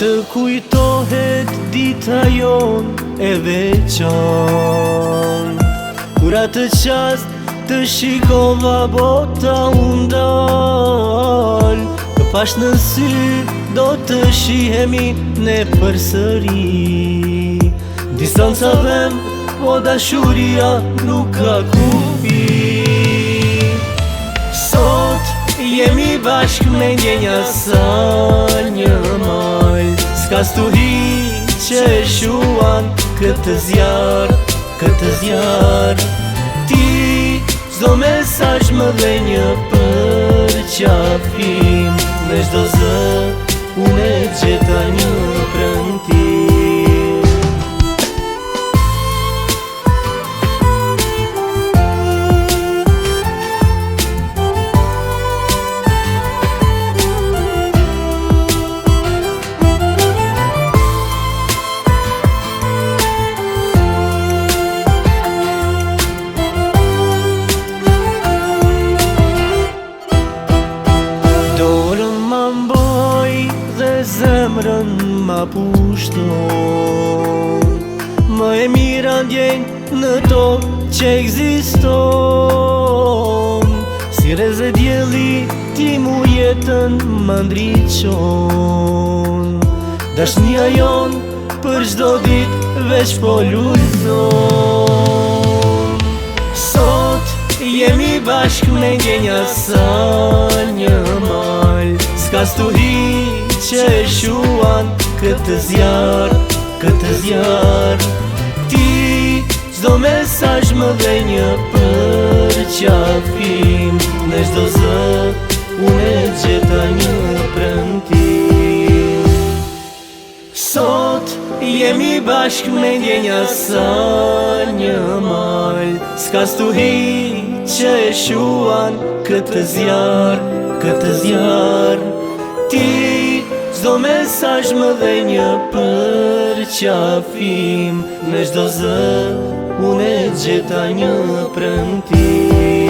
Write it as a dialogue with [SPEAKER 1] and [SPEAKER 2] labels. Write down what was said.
[SPEAKER 1] të kujtohet dita jon e veçan, kur atë qast të shikova bota undal, të pash në sy do të shihemi ne përsëri. Distanca dhem, po dashuria nuk ka kufi. Sot jemi bashk me ndjenja sa një mal, s'ka stuhi që shuan këtë zjar, këtë zjar. Ti zdo mesazh më dhe një përqafim, me çdo zë unë e gjeta një premtim. Zemrën ma pushton, më e mira ndjenj në tokë që ekziston. Si reze djeli ti mu jetën më ndriqon, dashnia jon për çdo dit veç po lullzon. Sot jemi bashk me ndjenja sa një mal, s'ka stuhi që shuan këtë zjar, këtë zjar. Ti çdo mesazh më dhe një përqafim, në çdo zë unë e gjeta një premtim. Sot jemi bashk me ndjenja sa një mal, s'ka stuhi që shuan këtë zjar, këtë zjar. Ti çdo mesazh më dhe një përqafim, në çdo zë unë e gjeta një premtim.